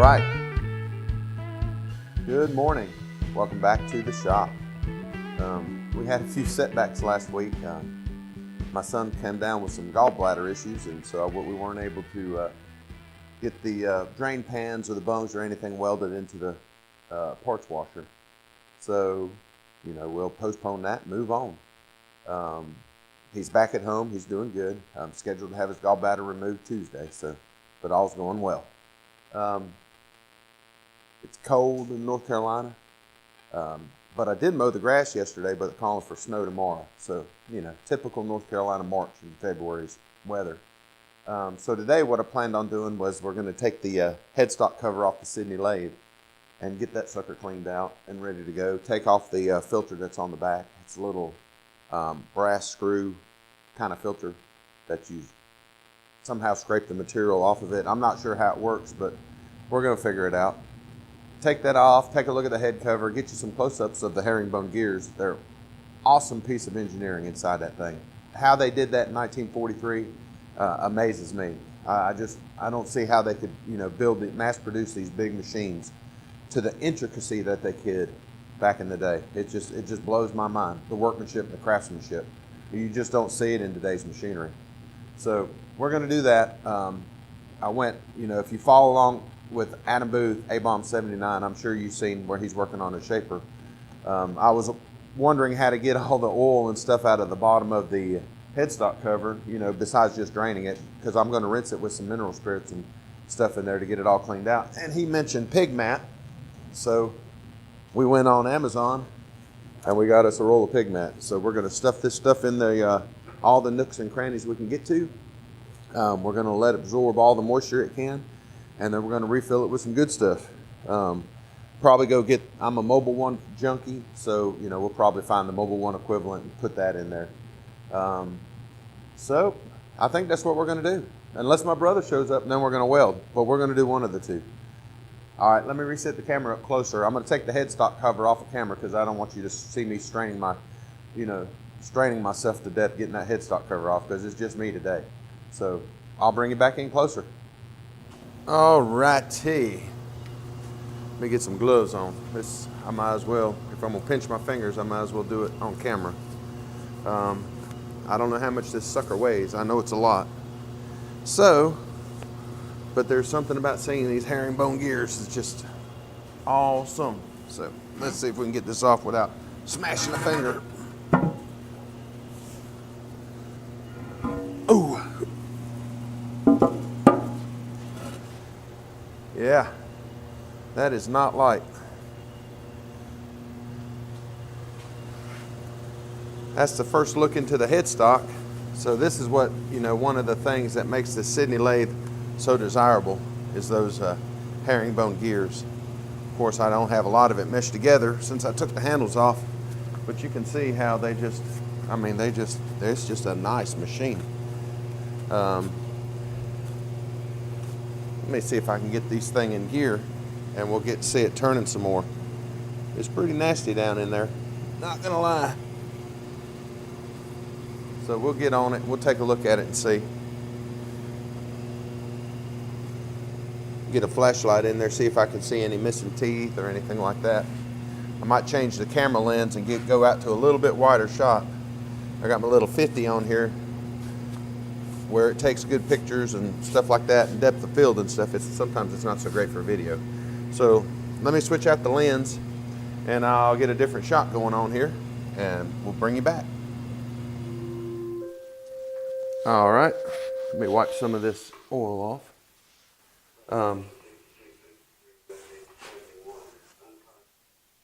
right. Good morning. Welcome back to the shop. We had a few setbacks last week. My son came down with some gallbladder issues, and so we weren't able to get the drain pans or the bungs or anything welded into the parts washer. So, we'll postpone that and move on. He's back at home. He's doing good. I'm scheduled to have his gallbladder removed Tuesday, but all's going well. It's cold in North Carolina, but I did mow the grass yesterday, but they're calling for snow tomorrow. So, typical North Carolina March and February's weather. So today what I planned on doing was we're going to take the headstock cover off the Sidney Lathe and get that sucker cleaned out and ready to go. Take off the filter that's on the back. It's a little brass screw kind of filter that you somehow scrape the material off of it. I'm not sure how it works, but we're going to figure it out. Take that off, take a look at the head cover, get you some close-ups of the herringbone gears. They're an awesome piece of engineering inside that thing. How they did that in 1943 amazes me. I don't see how they could, mass produce these big machines to the intricacy that they could back in the day. It just blows my mind, the workmanship and the craftsmanship. You just don't see it in today's machinery. So we're going to do that. I went, if you follow along with Adam Booth, A-Bomb 79, I'm sure you've seen where he's working on a shaper. I was wondering how to get all the oil and stuff out of the bottom of the headstock cover, besides just draining it, because I'm going to rinse it with some mineral spirits and stuff in there to get it all cleaned out. And he mentioned pig mat, so we went on Amazon and we got us a roll of pig mat. So we're going to stuff this stuff in the all the nooks and crannies we can get to. We're going to let it absorb all the moisture it can, and then we're going to refill it with some good stuff. Probably go get, I'm a Mobile One junkie, so we'll probably find the Mobile One equivalent and put that in there. So I think that's what we're going to do. Unless my brother shows up, and then we're going to weld, but we're going to do one of the two. All right, let me reset the camera up closer. I'm going to take the headstock cover off the camera because I don't want you to see me straining myself to death getting that headstock cover off, because it's just me today. So I'll bring it back in closer. All righty. Let me get some gloves on. I might as well, if I'm going to pinch my fingers, I might as well do it on camera. I don't know how much this sucker weighs. I know it's a lot. So, but there's something about seeing these herringbone gears is just awesome. So let's see if we can get this off without smashing a finger. Ooh. Yeah, that is not light. That's the first look into the headstock. So this is what, one of the things that makes the Sidney Lathe so desirable is those herringbone gears. Of course, I don't have a lot of it meshed together since I took the handles off, but you can see how it's just a nice machine. Let me see if I can get these thing in gear and we'll get to see it turning some more. It's pretty nasty down in there, not gonna lie. So we'll get on it, we'll take a look at it and see. Get a flashlight in there, see if I can see any missing teeth or anything like that. I might change the camera lens and go out to a little bit wider shot. I got my little 50 on here where it takes good pictures and stuff like that, and depth of field and stuff. Sometimes it's not so great for video. So let me switch out the lens and I'll get a different shot going on here and we'll bring you back. All right, let me wipe some of this oil off.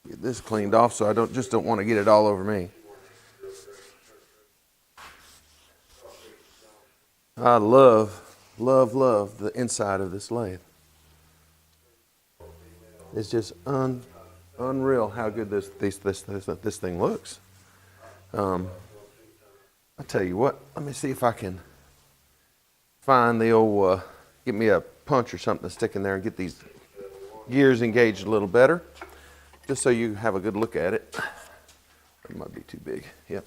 Get this cleaned off so I don't want to get it all over me. I love the inside of this lathe. It's just unreal how good this thing looks. I tell you what, let me see if I can find the old, get me a punch or something to stick in there and get these gears engaged a little better, just so you have a good look at it. It might be too big. Yep.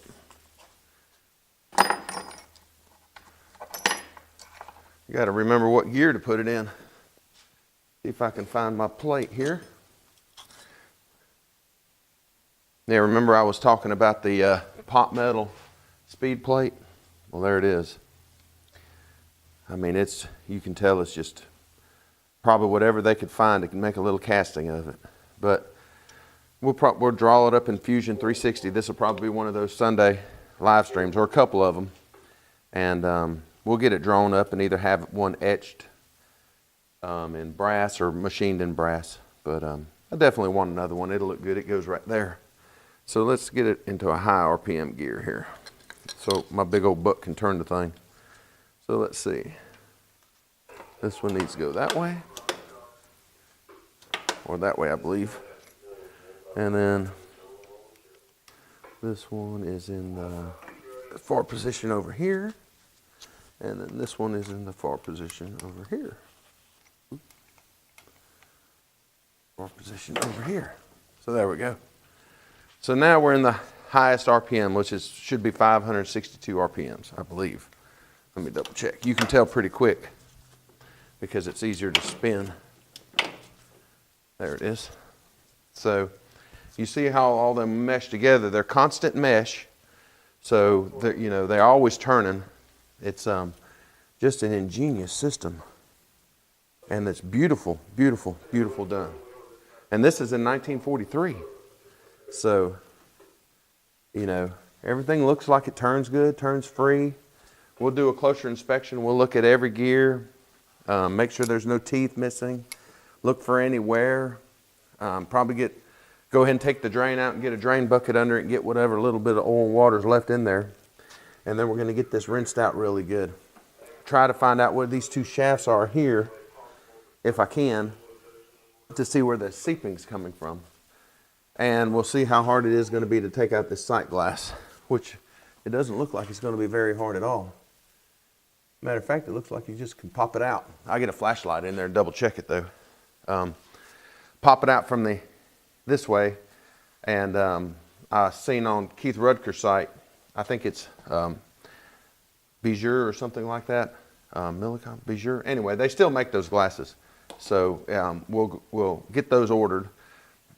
You got to remember what gear to put it in. See if I can find my plate here. Yeah, remember I was talking about the pot metal speed plate? Well, there it is. I mean, you can tell it's just probably whatever they could find to make a little casting of it. But we'll draw it up in Fusion 360. This will probably be one of those Sunday live streams, or a couple of them. And we'll get it drawn up and either have one etched in brass or machined in brass. But I definitely want another one. It'll look good. It goes right there. So let's get it into a high RPM gear here, so my big old butt can turn the thing. So let's see. This one needs to go that way, or that way, I believe. And then this one is in the far position over here. And then this one is in the far position over here. Far position over here. So there we go. So now we're in the highest RPM, which should be 562 RPMs, I believe. Let me double check. You can tell pretty quick because it's easier to spin. There it is. So you see how all them mesh together. They're constant mesh, so they're always turning. It's just an ingenious system, and it's beautiful, beautiful, beautiful done. And this is in 1943. So, everything looks like it turns good, turns free. We'll do a closer inspection. We'll look at every gear, make sure there's no teeth missing, look for any wear. Probably go ahead and take the drain out and get a drain bucket under it and get whatever little bit of oil and water is left in there. And then we're going to get this rinsed out really good. Try to find out where these two shafts are here, if I can, to see where the seeping's coming from. And we'll see how hard it is going to be to take out this sight glass, which it doesn't look like it's going to be very hard at all. Matter of fact, it looks like you just can pop it out. I'll get a flashlight in there and double check it though. Pop it out from this way. And I seen on Keith Rudker's site, I think it's Bijur or something like that. Millicom, Bijur. Anyway, they still make those glasses. So we'll get those ordered.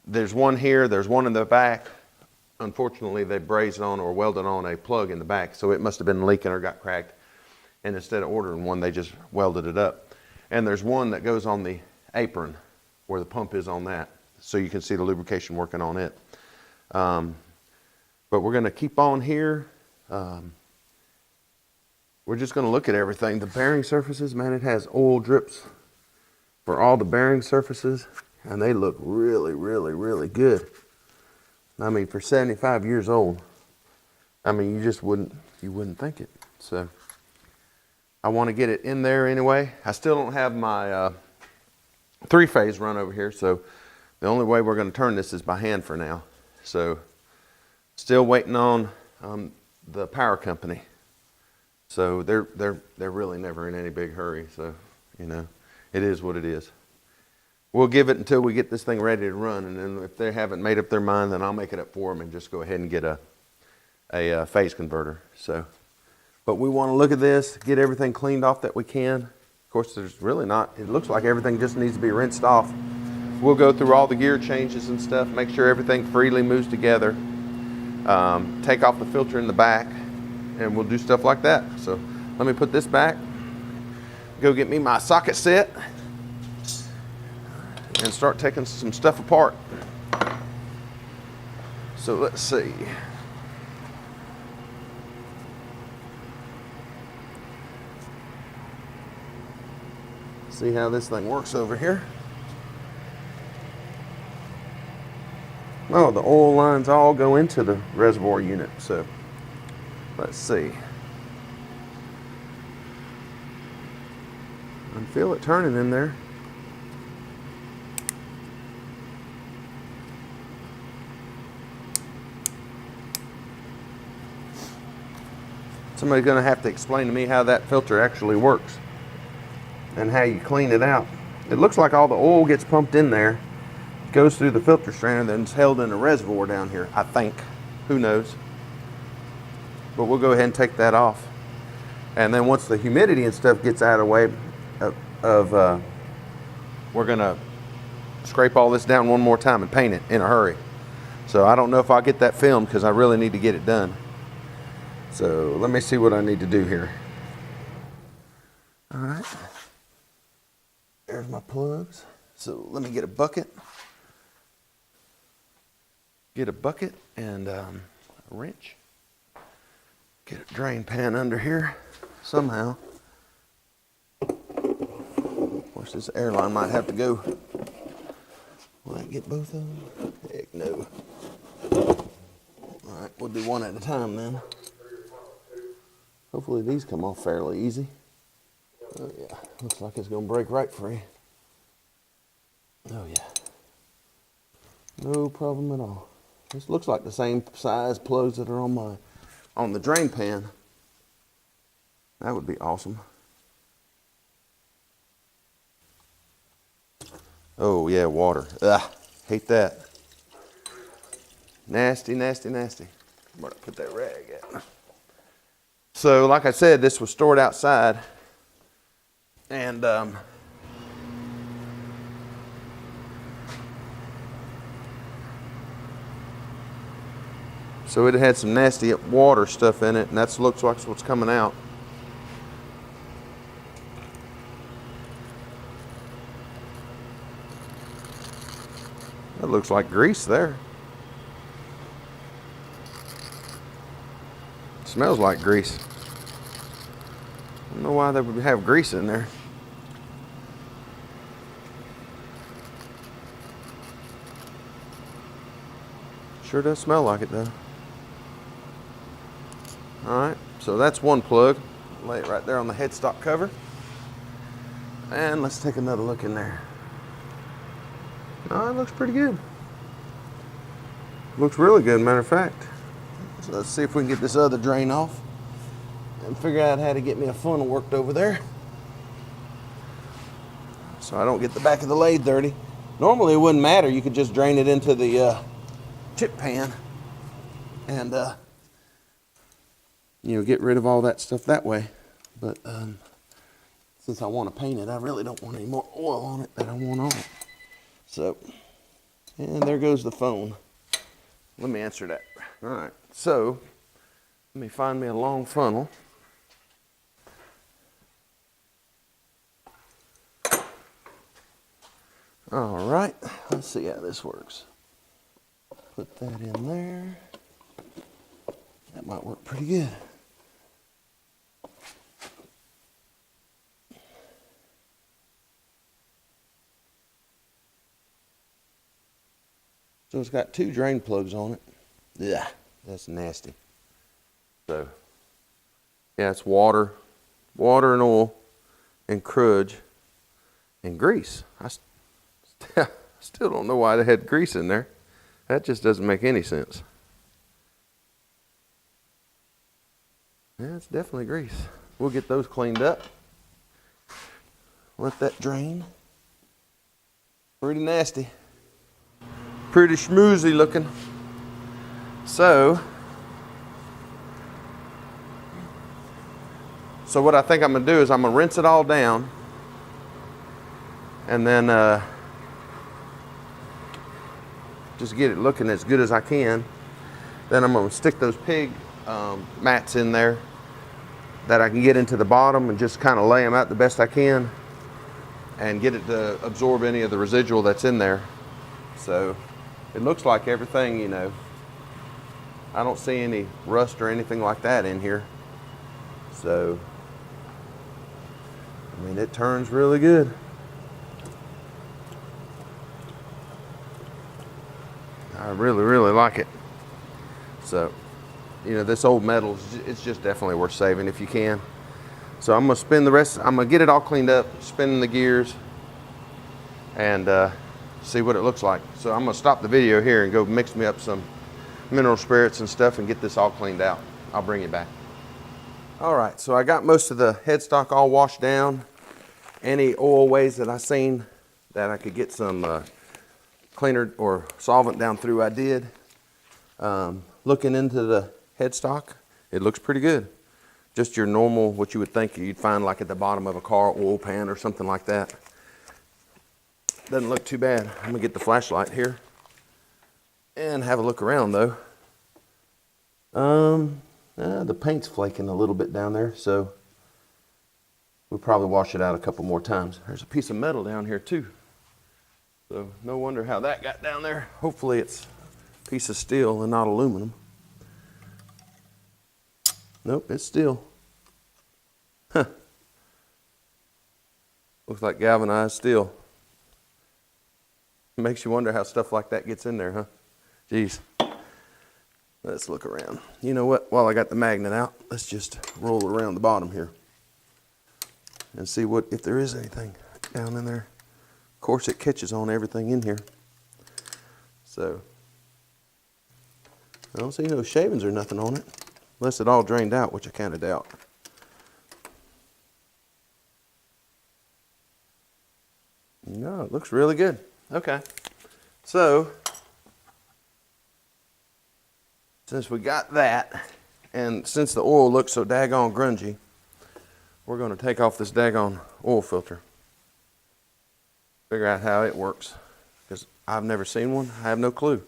There's one here, there's one in the back. Unfortunately, they brazed on or welded on a plug in the back, so it must have been leaking or got cracked. And instead of ordering one, they just welded it up. And there's one that goes on the apron where the pump is on that, so you can see the lubrication working on it. But we're going to keep on here. We're just going to look at everything. The bearing surfaces, man, it has oil drips for all the bearing surfaces, and they look really, really, really good. I mean, for 75 years old, I mean, you wouldn't think it. So I want to get it in there anyway. I still don't have my 3-phase run over here, so the only way we're going to turn this is by hand for now. So still waiting on the power company. So they're really never in any big hurry. So it is what it is. We'll give it until we get this thing ready to run, and then if they haven't made up their mind, then I'll make it up for them and just go ahead and get a phase converter. So, but we want to look at this, get everything cleaned off that we can. Of course, there's really not. It looks like everything just needs to be rinsed off. We'll go through all the gear changes and stuff, make sure everything freely moves together. Take off the filter in the back, and we'll do stuff like that. So let me put this back. Go get me my socket set and start taking some stuff apart. So let's see. See how this thing works over here. Oh, the oil lines all go into the reservoir unit. So let's see. I can feel it turning in there. Somebody's going to have to explain to me how that filter actually works and how you clean it out. It looks like all the oil gets pumped in there, goes through the filter strainer, and then it's held in a reservoir down here, I think. Who knows? But we'll go ahead and take that off. And then once the humidity and stuff gets out of the way of we're gonna scrape all this down one more time and paint it in a hurry. So I don't know if I'll get that filmed because I really need to get it done. So let me see what I need to do here. All right, there's my plugs. So let me get a bucket. Get a bucket and a wrench. Get a drain pan under here somehow. Of course, this airline might have to go. Will I get both of them? Heck no. All right, we'll do one at a time then. Hopefully these come off fairly easy. Oh yeah, looks like it's gonna break right free. Oh yeah. No problem at all. This looks like the same size plugs that are on the drain pan. That would be awesome. Oh yeah, water. Ugh, hate that. Nasty, nasty, nasty. Where did I put that rag at? So like I said, this was stored outside, and so it had some nasty water stuff in it, and that looks like what's coming out. That looks like grease there. Smells like grease. I don't know why they would have grease in there. Sure does smell like it though. Alright, so that's one plug. Lay it right there on the headstock cover. And let's take another look in there. Oh, it looks pretty good. Looks really good, matter of fact. So let's see if we can get this other drain off and figure out how to get me a funnel worked over there so I don't get the back of the lathe dirty. Normally it wouldn't matter. You could just drain it into the chip pan and you know, get rid of all that stuff that way. But since I want to paint it, I really don't want any more oil on it than I want on it. So, and there goes the phone. Let me answer that. All right, so let me find me a long funnel. All right, let's see how this works. Put that in there. That might work pretty good. So it's got two drain plugs on it. Yeah, that's nasty. So, yeah, it's water and oil and crudge and grease. I still don't know why they had grease in there. That just doesn't make any sense. Yeah, it's definitely grease. We'll get those cleaned up. Let that drain. Pretty nasty. Pretty schmoozy looking. So what I think I'm gonna do is I'm gonna rinse it all down, and then just get it looking as good as I can. Then I'm gonna stick those pig mats in there that I can get into the bottom and just kind of lay them out the best I can and get it to absorb any of the residual that's in there. So it looks like everything, you know, I don't see any rust or anything like that in here. So, I mean, it turns really good. I really, really like it. So, you know, this old metal, it's just definitely worth saving if you can. So I'm gonna spin the rest, I'm gonna get it all cleaned up, spinning the gears, and see what it looks like. So I'm gonna stop the video here and go mix me up some mineral spirits and stuff and get this all cleaned out. I'll bring it back. All right, so I got most of the headstock all washed down. Any oil ways that I seen that I could get some cleaner or solvent down through, I did. Looking into the headstock, it looks pretty good. Just your normal, what you would think you'd find like at the bottom of a car oil pan or something like that. doesn't look too bad. I'm gonna get the flashlight here and have a look around though. The paint's flaking a little bit down there, so we'll probably wash it out a couple more times. There's a piece of metal down here too. So no wonder how that got down there. Hopefully it's a piece of steel and not aluminum. Nope, it's steel. Huh. Looks like galvanized steel. Makes you wonder how stuff like that gets in there, huh? Jeez. Let's look around. You know what? While I got the magnet out, let's just roll around the bottom here and see what if there is anything down in there. Of course, it catches on everything in here. So I don't see no shavings or nothing on it, unless it all drained out, which I kind of doubt. No, it looks really good. Okay, so since we got that, and since the oil looks so daggone grungy, we're going to take off this daggone oil filter. Figure out how it works, because I've never seen one. I have no clue.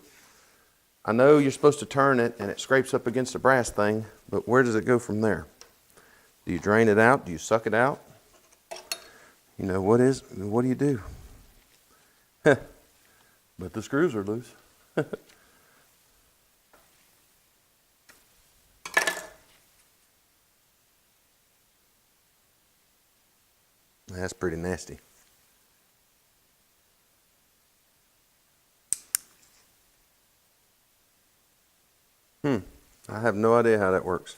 I know you're supposed to turn it and it scrapes up against the brass thing, but where does it go from there? Do you drain it out? Do you suck it out? You know, what do you do? But the screws are loose. That's pretty nasty. I have no idea how that works.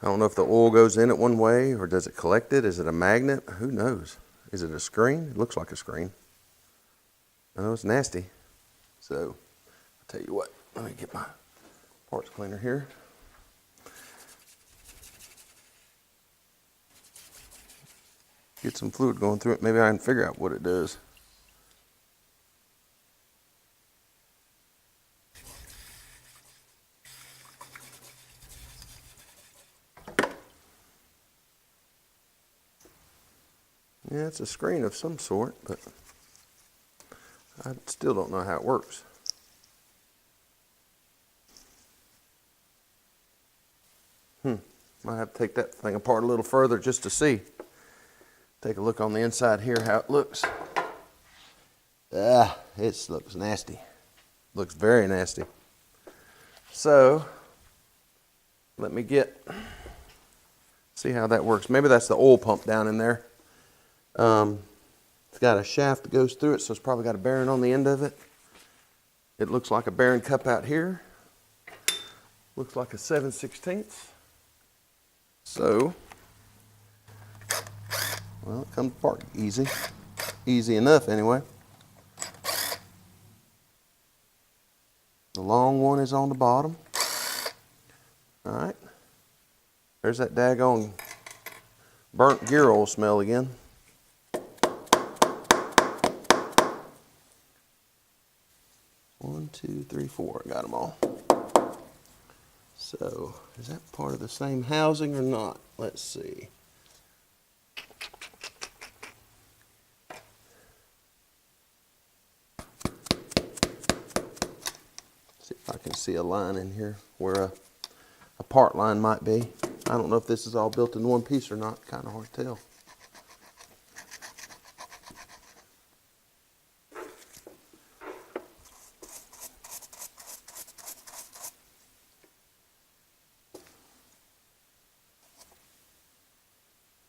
I don't know if the oil goes in it one way, or does it collect it? Is it a magnet? Who knows? Is it a screen? It looks like a screen. I know it's nasty. So, I'll tell you what, let me get my parts cleaner here. Get some fluid going through it. Maybe I can figure out what it does. Yeah, it's a screen of some sort, but I still don't know how it works. Might have to take that thing apart a little further just to see. Take a look on the inside here how it looks. It looks nasty. Looks very nasty. So, let me see how that works. Maybe that's the oil pump down in there. It's got a shaft that goes through it, so it's probably got a bearing on the end of it. It looks like a bearing cup out here. Looks like a 7/16. So, well, it comes apart easy. Easy enough anyway. The long one is on the bottom. All right. There's that daggone burnt gear oil smell again. One, two, three, four. I got them all. So, is that part of the same housing or not? Let's see. See if I can see a line in here where a part line might be. I don't know if this is all built in one piece or not. Kind of hard to tell.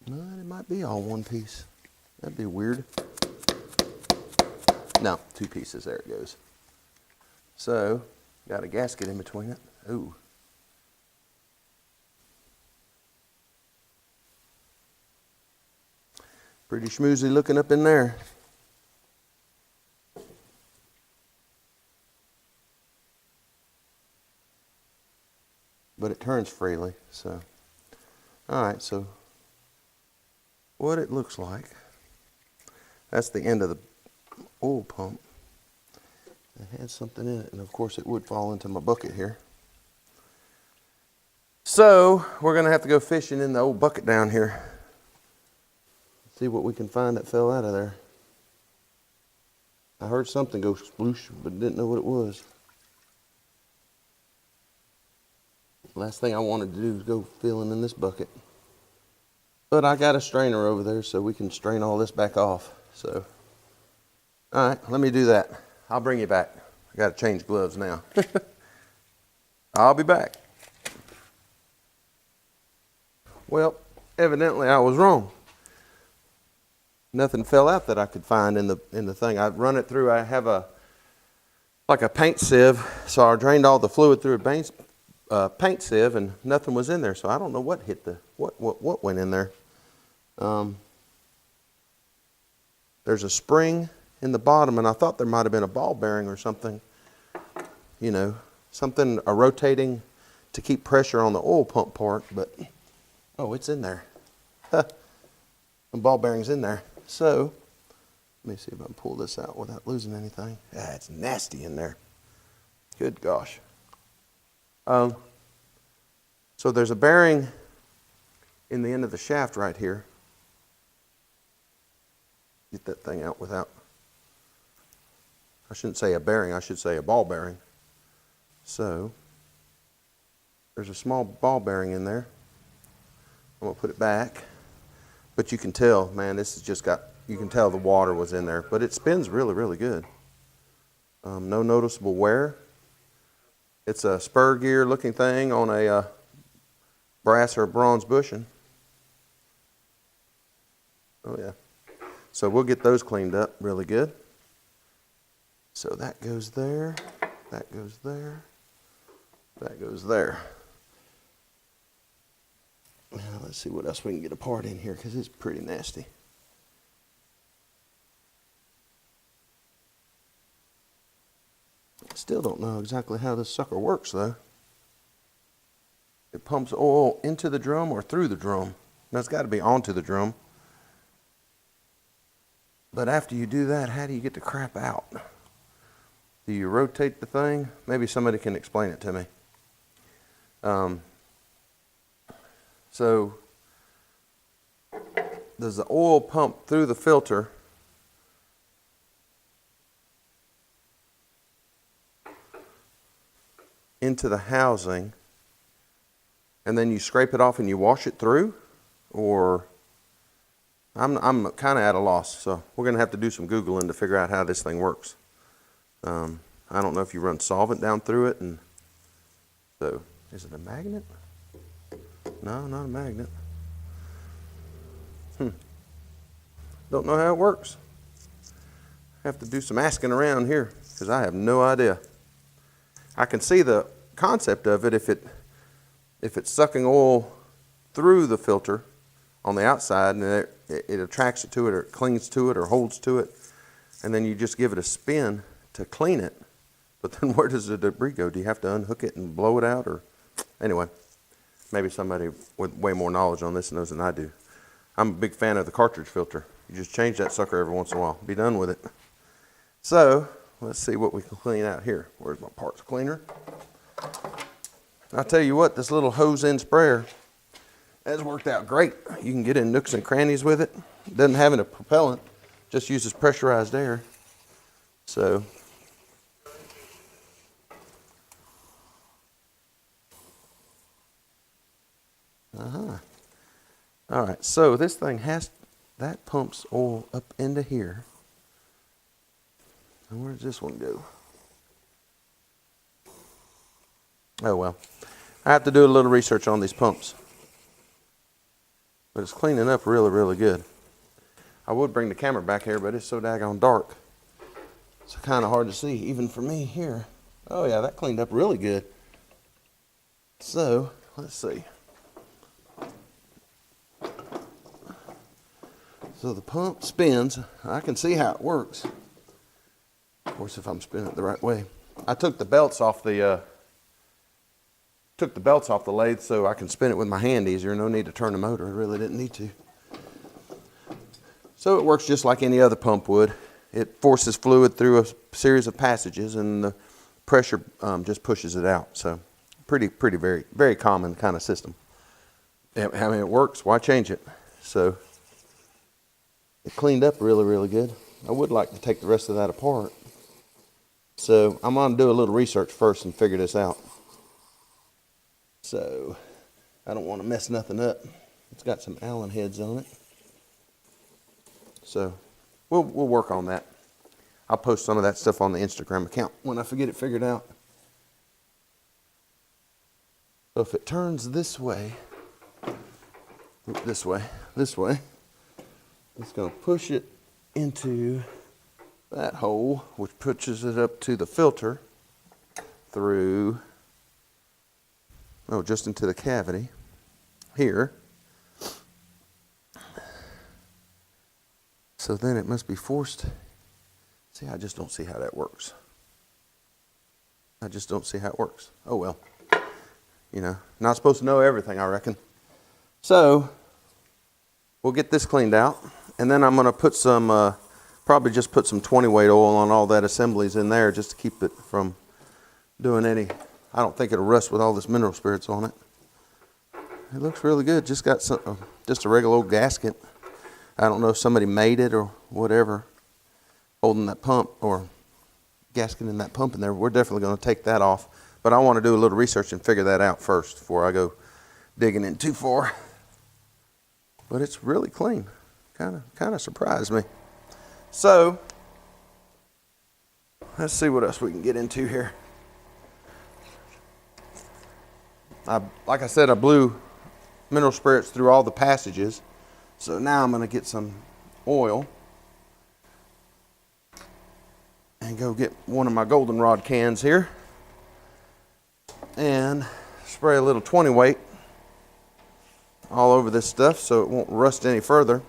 It might be all one piece. That'd be weird. No, two pieces. There it goes. So, got a gasket in between it. Ooh. Pretty schmoozy looking up in there. But it turns freely, so. All right, so what it looks like, that's the end of the oil pump. It had something in it, and of course it would fall into my bucket here. So we're gonna have to go fishing in the old bucket down here. See what we can find that fell out of there. I heard something go sploosh, but didn't know what it was. Last thing I wanted to do was go filling in this bucket. But I got a strainer over there so we can strain all this back off. So, all right, let me do that. I'll bring you back. I got to change gloves now. I'll be back. Well, evidently I was wrong. Nothing fell out that I could find in the thing. I run it through. I have like a paint sieve, so I drained all the fluid through a paint sieve, and nothing was in there. So I don't know what hit what went in there. There's a spring in the bottom, and I thought there might have been a ball bearing or something. You know, something rotating to keep pressure on the oil pump part, but oh, it's in there. The ball bearing's in there. So, let me see if I can pull this out without losing anything. Ah, it's nasty in there. Good gosh. So there's a bearing in the end of the shaft right here. Get that thing out without, I shouldn't say a bearing, I should say a ball bearing. So, there's a small ball bearing in there. I'm going to put it back. But you can tell, man, this has just got, you can tell the water was in there. But it spins really, really good. No noticeable wear. It's a spur gear looking thing on a brass or bronze bushing. Oh, yeah. So we'll get those cleaned up really good. So that goes there. That goes there. That goes there. Now let's see what else we can get apart in here, because it's pretty nasty. Still don't know exactly how this sucker works though. It pumps oil into the drum or through the drum. Now it's got to be onto the drum. But after you do that, how do you get the crap out? Do you rotate the thing? Maybe somebody can explain it to me. So, does the oil pump through the filter into the housing, and then you scrape it off and you wash it through? Or, I'm kind of at a loss, so we're going to have to do some Googling to figure out how this thing works. I don't know if you run solvent down through it, and so, is it a magnet? No, not a magnet. Don't know how it works. Have to do some asking around here, because I have no idea. I can see the concept of it if it's sucking oil through the filter on the outside, and it attracts it to it, or it clings to it, or holds to it, and then you just give it a spin to clean it. But then where does the debris go? Do you have to unhook it and blow it out? Or anyway, maybe somebody with way more knowledge on this knows than I do. I'm a big fan of the cartridge filter. You just change that sucker every once in a while. Be done with it. So, let's see what we can clean out here. Where's my parts cleaner? I'll tell you what, this little hose end sprayer has worked out great. You can get in nooks and crannies with it. It doesn't have any propellant, just uses pressurized air. So, all right, so this thing that pumps oil up into here. And where does this one go? Oh well, I have to do a little research on these pumps. But it's cleaning up really, really good. I would bring the camera back here, but it's so daggone dark. It's kind of hard to see, even for me here. Oh yeah, that cleaned up really good. So, let's see. So the pump spins. I can see how it works. Of course, if I'm spinning it the right way. I took the belts off the lathe so I can spin it with my hand easier. No need to turn the motor. I really didn't need to. So it works just like any other pump would. It forces fluid through a series of passages, and the pressure just pushes it out. So pretty, very, very common kind of system. I mean, it works. Why change it? So it cleaned up really, really good. I would like to take the rest of that apart. So I'm going to do a little research first and figure this out. So I don't want to mess nothing up. It's got some Allen heads on it. So we'll work on that. I'll post some of that stuff on the Instagram account when I get it figured out. So if it turns this way, it's going to push it into that hole, which pushes it up to the filter through, just into the cavity here. So then it must be forced. See, I just don't see how that works. I just don't see how it works. Oh well. Not supposed to know everything, I reckon. So we'll get this cleaned out, and then I'm going to put some, probably just put some 20 weight oil on all that assemblies in there just to keep it from doing any. I don't think it'll rust with all this mineral spirits on it. It looks really good. Just got some, just a regular old gasket. I don't know if somebody made it or whatever, holding that pump or gasket in that pump in there. We're definitely going to take that off. But I want to do a little research and figure that out first before I go digging in too far. But it's really clean. Kind of surprised me. So let's see what else we can get into here. Like I said, I blew mineral spirits through all the passages. So now I'm going to get some oil and go get one of my goldenrod cans here and spray a little 20 weight all over this stuff so it won't rust any further.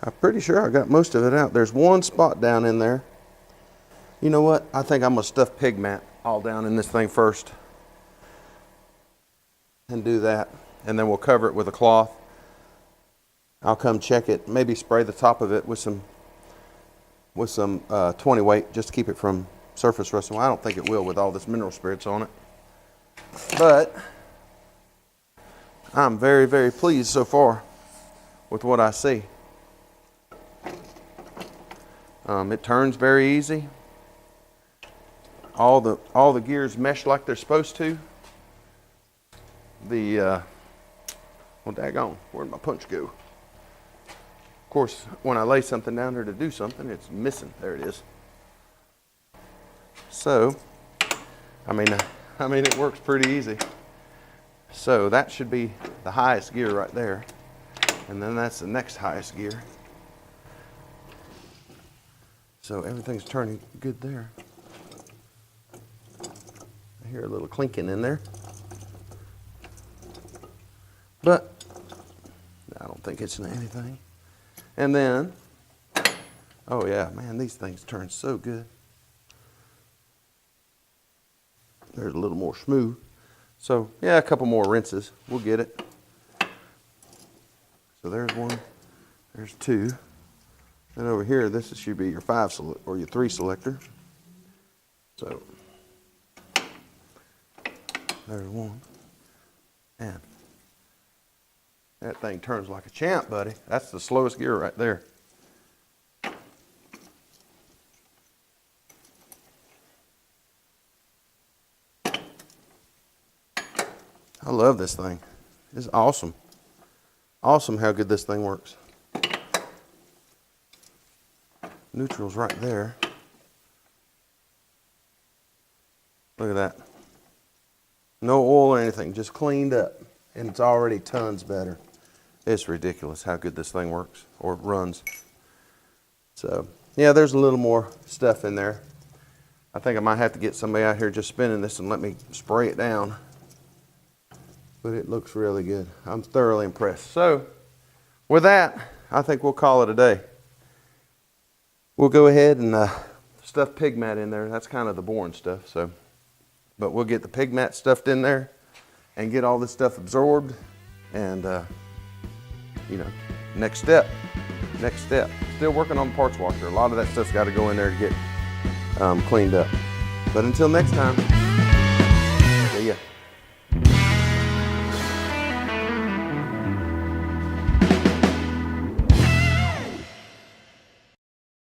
I'm pretty sure I got most of it out. There's one spot down in there. You know what? I think I'm going to stuff pig mat all down in this thing first and do that. And then we'll cover it with a cloth. I'll come check it, maybe spray the top of it with some 20 weight just to keep it from surface rusting. Well, I don't think it will with all this mineral spirits on it. But I'm very, very pleased so far with what I see. It turns very easy. All the gears mesh like they're supposed to. Well, daggone, where'd my punch go? Of course, when I lay something down there to do something, it's missing. There it is. So, I mean, it works pretty easy. So that should be the highest gear right there. And then that's the next highest gear. So everything's turning good there. I hear a little clinking in there. But I don't think it's anything. And then, oh yeah, man, these things turn so good. There's a little more smooth. So yeah, a couple more rinses. We'll get it. So there's one, there's two. And over here, this should be your 5 or your 3 selector. So there's one. And that thing turns like a champ, buddy. That's the slowest gear right there. I love this thing. It's awesome. Awesome how good this thing works. Neutral's right there. Look at that. No oil or anything, just cleaned up. And it's already tons better. It's ridiculous how good this thing works or runs. So, yeah, there's a little more stuff in there. I think I might have to get somebody out here just spinning this and let me spray it down. But it looks really good. I'm thoroughly impressed. So, with that, I think we'll call it a day. We'll go ahead and stuff pig mat in there. That's kind of the boring stuff. So, but we'll get the pig mat stuffed in there and get all this stuff absorbed. And, next step. Still working on the parts washer. A lot of that stuff's got to go in there to get cleaned up. But until next time.